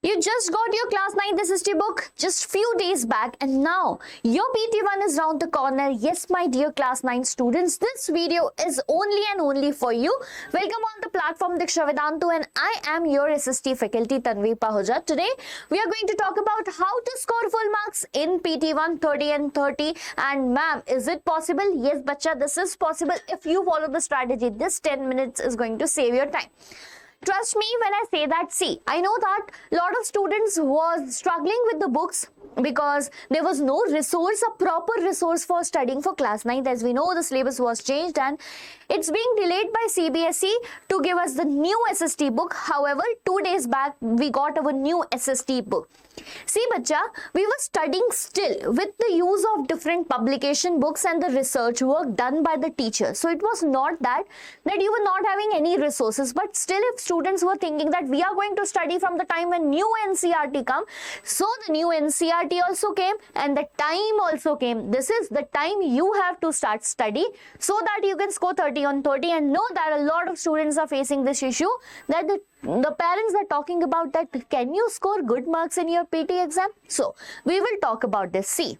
You just got your class 9th SST book just few days back and now your PT1 is round the corner. Yes, my dear class 9 students, this video is only and only for you. Welcome on the platform Diksha Vedantu and I am your SST faculty Tanvi Ma'am. Today we are going to talk about how to score full marks in PT1 30 and 30. And ma'am, is it possible? Yes, bacha, this is possible if you follow the strategy. This 10 minutes is going to save your time. Trust me when I say that. See, I know that a lot of students was struggling with the books because there was no resource, a proper resource for studying for class 9th. As we know, the syllabus was changed and it's being delayed by CBSE to give us the new SST book. However, 2 days back, we got our new SST book. See, bacha, we were studying still with the use of different publication books and the research work done by the teacher. So it was not that you were not having any resources, but still if students were thinking that we are going to study from the time when new NCERT come, so the new NCERT also came and the time also came. This is the time you have to start study so that you can score 30 on 30, and know that a lot of students are facing this issue that the parents are talking about that can you score good marks in your PT exam? So we will talk about this. See,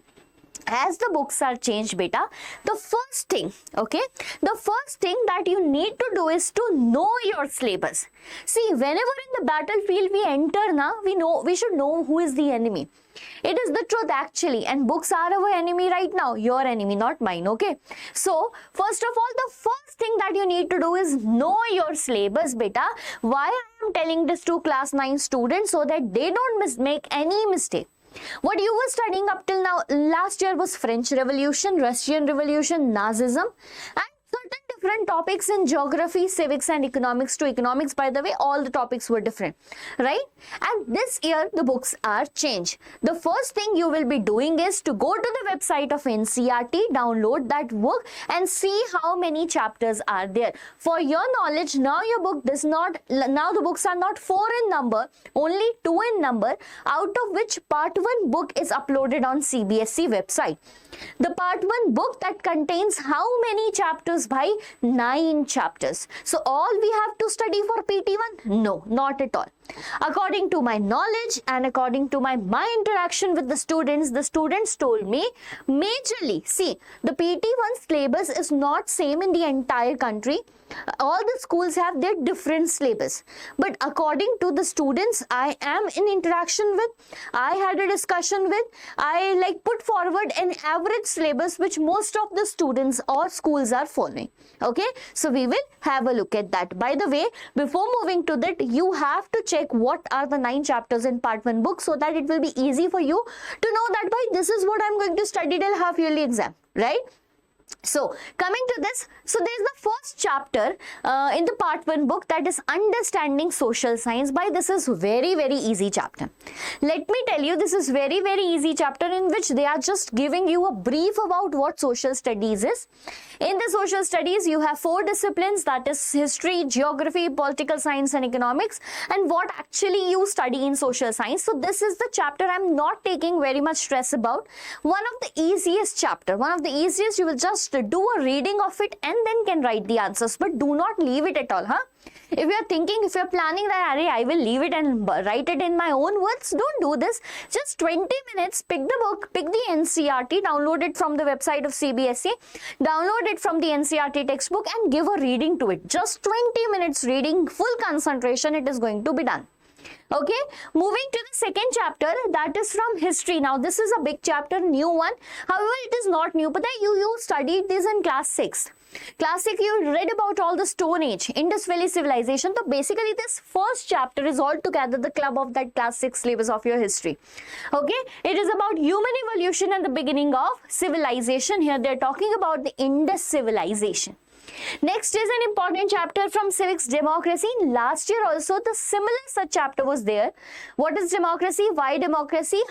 as the books are changed, beta, the first thing that you need to do is to know your syllabus. See, whenever in the battlefield we enter now, we should know who is the enemy. It is the truth actually, and books are our enemy right now. Your enemy, not mine, okay? So, first of all, the first thing that you need to do is know your syllabus, beta. Why I am telling this to class 9 students? So that they don't make any mistake. What you were studying up till now, last year was French Revolution, Russian Revolution, Nazism, and certain different topics in geography, civics and economics. To economics, by the way, all the topics were different, right? And this year the books are changed. The first thing you will be doing is to go to the website of NCERT, download that book and see how many chapters are there. For your knowledge, now the books are not 4 in number, only 2 in number, out of which part 1 book is uploaded on CBSE website. The part 1 book that contains how many chapters? By 9 chapters. So all we have to study for PT1? No, not at all. According to my knowledge and according to my interaction with the students told me majorly, see, the PT1 syllabus is not same in the entire country. All the schools have their different syllabus, but according to the students I am in interaction with, I had a discussion with, I put forward an average syllabus which most of the students or schools are following. Okay, so we will have a look at that. By the way, before moving to that, you have to check what are the 9 chapters in part 1 book so that it will be easy for you to know that by this is what I'm going to study till half yearly exam, right? So coming to this, so there is the first chapter in the part 1 book, that is understanding social science. By this is very easy chapter. Let me tell you, this is very easy chapter in which they are just giving you a brief about what social studies is. In the social studies you have 4 disciplines, that is history, geography, political science and economics, and what actually you study in social science. So this is the chapter I'm not taking very much stress about. One of the easiest chapter, you will just do a reading of it and then can write the answers, but do not leave it at all, huh? If you are planning that I will leave it and write it in my own words, don't do this. Just 20 minutes, pick the book, pick the NCERT, download it from the website of CBSE, download it from the NCERT textbook and give a reading to it. Just 20 minutes reading, full concentration, it is going to be done. Okay, moving to the second chapter, that is from history. Now this is a big chapter, new one. However, it is not new, but you studied this in class 6. Class 6, you read about all the Stone Age, Indus Valley civilization. So basically this first chapter is altogether the club of that class 6 syllabus of your history. Okay, it is about human evolution and the beginning of civilization. Here they are talking about the Indus civilization. Next is an important chapter from Civics, democracy. Last year also the similar such chapter was there. What is democracy? Why democracy?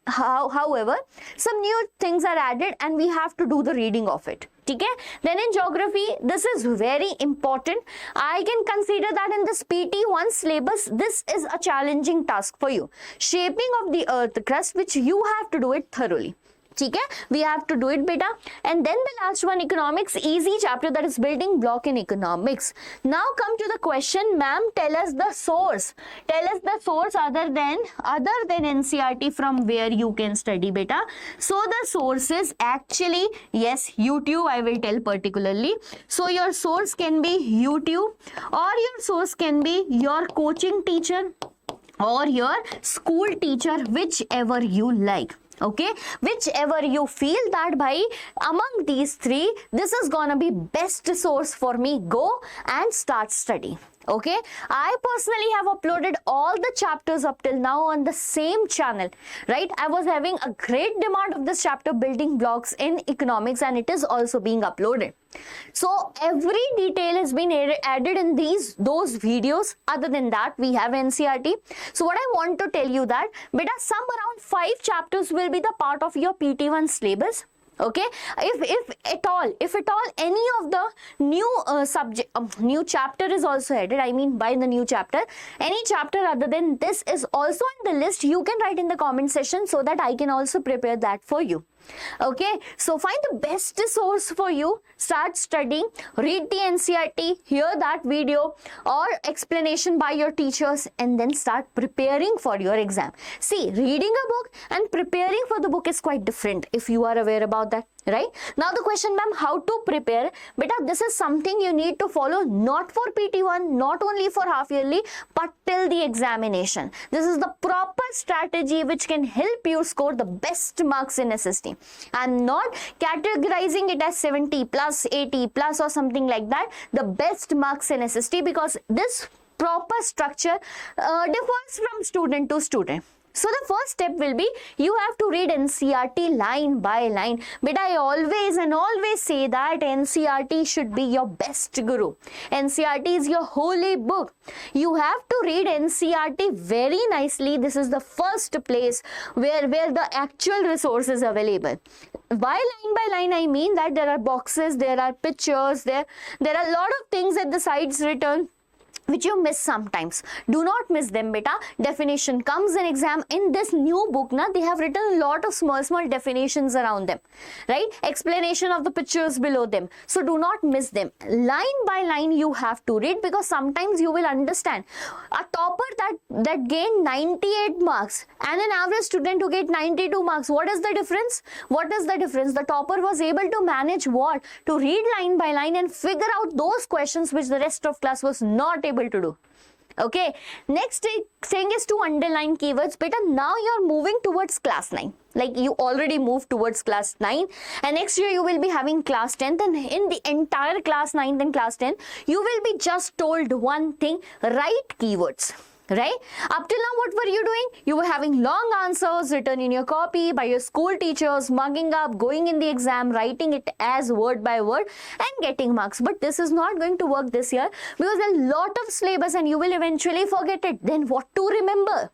However, some new things are added and we have to do the reading of it. Okay? Then in geography, this is very important. I can consider that in this PT1 syllabus, this is a challenging task for you. Shaping of the earth crust, which you have to do it thoroughly. ठीक है, we have to do it beta. And then the last one, economics, easy chapter, that is building block in economics. Now come to the question, ma'am, tell us the source. Tell us the source other than NCERT from where you can study beta. So the source is actually, yes, YouTube, I will tell particularly. So your source can be YouTube, or your source can be your coaching teacher or your school teacher, whichever you like. Okay, whichever you feel that by among these three, this is gonna be best source for me, go and start studying. Okay, I personally have uploaded all the chapters up till now on the same channel, right? I was having a great demand of this chapter, building blocks in economics, and it is also being uploaded. So every detail has been added in those videos. Other than that, we have NCERT. So what I want to tell you that beta, some around 5 chapters will be the part of your PT1 syllabus. Okay, if at all any of the new new chapter is also added, I mean by the new chapter, any chapter other than this is also in the list, you can write in the comment section so that I can also prepare that for you. Okay, so find the best source for you, start studying, read the NCERT, hear that video or explanation by your teachers, and then start preparing for your exam. See, reading a book and preparing for the book is quite different, if you are aware about that, right? Now the question, ma'am, how to prepare? Beta, this is something you need to follow, not for PT1, not only for half yearly, but till the examination. This is the proper strategy which can help you score the best marks in SST. I'm not categorizing it as 70 plus, 80 plus or something like that, the best marks in SST, because this proper structure differs from student to student. So the first step will be, you have to read NCERT line by line. But I always say that NCERT should be your best guru. NCERT is your holy book. You have to read NCERT very nicely. This is the first place where the actual resource is available. By line I mean that there are boxes, there are pictures, there are a lot of things at the sides written, which you miss sometimes. Do not miss them beta. Definition comes in exam. In this new book na, they have written a lot of small definitions around them, right? Explanation of the pictures below them. So do not miss them. Line by line you have to read, because sometimes you will understand a topper that gained 98 marks and an average student who get 92 marks. What is the difference? What is the difference? The topper was able to manage what? To read line by line and figure out those questions which the rest of class was not able to do. Okay, next thing is to underline keywords. Beta, now you're moving towards class 9. Like you already moved towards class 9, and next year you will be having class 10. And in the entire class 9 and class 10, you will be just told one thing: write keywords. Right? Up till now, what were you doing? You were having long answers written in your copy by your school teachers, mugging up, going in the exam, writing it as word by word and getting marks. But this is not going to work this year, because a lot of syllabus and you will eventually forget it. Then what to remember?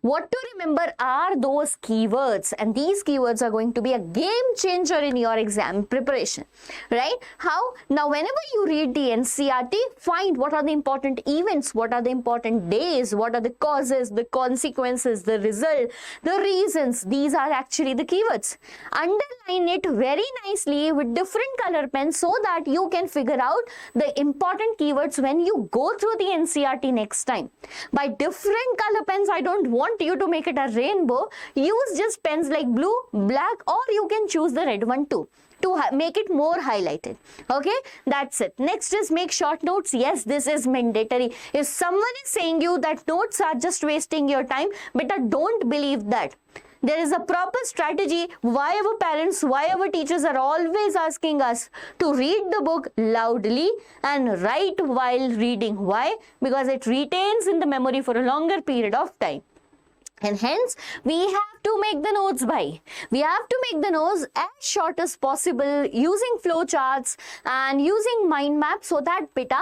What to remember are those keywords, and these keywords are going to be a game changer in your exam preparation, right? How? Now, whenever you read the NCERT, find what are the important events, what are the important days, what are the causes, the consequences, the result, the reasons. These are actually the keywords. Underline it very nicely with different color pens so that you can figure out the important keywords when you go through the NCERT next time. By different color pens, I don't want you to make it a rainbow. Use just pens like blue, black, or you can choose the red one too, to make it more highlighted. Okay, that's it. Next is make short notes. Yes, this is mandatory. If someone is saying you that notes are just wasting your time, but don't believe that. There is a proper strategy. Why our parents, why our teachers are always asking us to read the book loudly and write while reading. Why? Because it retains in the memory for a longer period of time. And hence, we have to make the notes by. We have to make the notes as short as possible, using flowcharts and using mind maps, so that beta,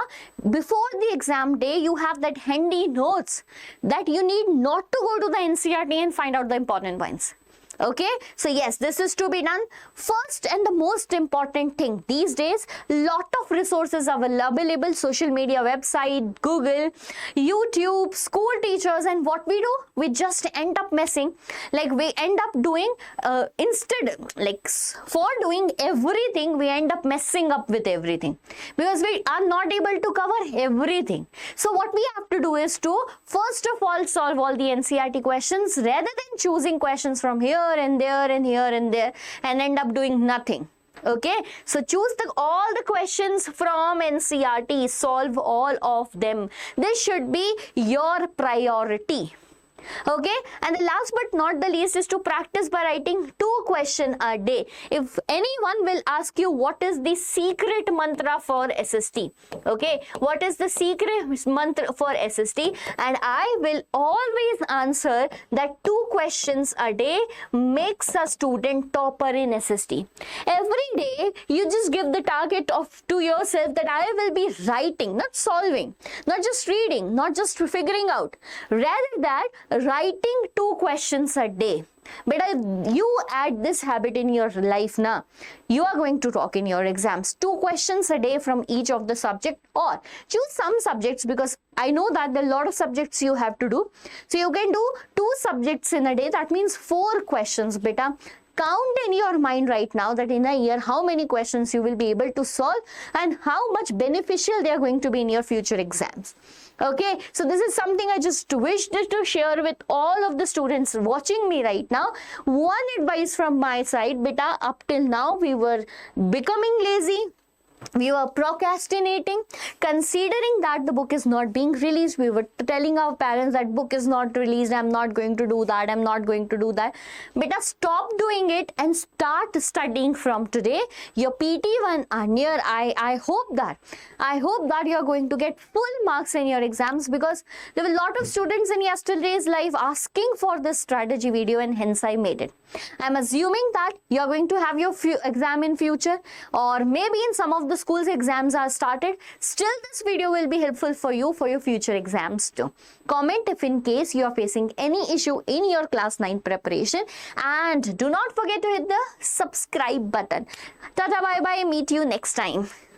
before the exam day, you have that handy notes that you need not to go to the NCERT and find out the important points. Okay, so yes, this is to be done. First and the most important thing these days, lot of resources are available: social media, website, Google, YouTube, school teachers, and what we do, we just end up messing. Like we end up doing for doing everything, we end up messing up with everything because we are not able to cover everything. So what we have to do is to first of all solve all the NCERT questions rather than choosing questions from here and there and here and there and end up doing nothing. Okay, so choose all the questions from NCERT, solve all of them. This should be your priority. Okay, and the last but not the least is to practice by writing 2 questions a day. If anyone will ask you what is the secret mantra for SST, okay, what is the secret mantra for SST, and I will always answer that 2 questions a day makes a student topper in SST. Every day you just give the target to yourself that I will be writing, not solving, not just reading, not just figuring out, rather that writing 2 questions a day. But if you add this habit in your life now, you are going to talk in your exams. 2 questions a day from each of the subject, or choose some subjects, because I know that there are a lot of subjects you have to do. So you can do 2 subjects in a day. That means 4 questions, beta. Count in your mind right now that in a year how many questions you will be able to solve and how much beneficial they are going to be in your future exams. Okay, so this is something I just wished to share with all of the students watching me right now. One advice from my side, beta, up till now we were becoming lazy. We were procrastinating, considering that the book is not being released. We were telling our parents that book is not released, I'm not going to do that, I'm not going to do that. Beta, stop doing it and start studying from today. Your PT1 are near. I hope that you are going to get full marks in your exams, because there were a lot of students in yesterday's live asking for this strategy video, and hence I made it. I'm assuming that you are going to have your exam in future, or maybe in some of the school's exams are started. Still, this video will be helpful for you for your future exams too. Comment if in case you are facing any issue in your class 9 preparation, and do not forget to hit the subscribe button. Tata, bye bye, meet you next time.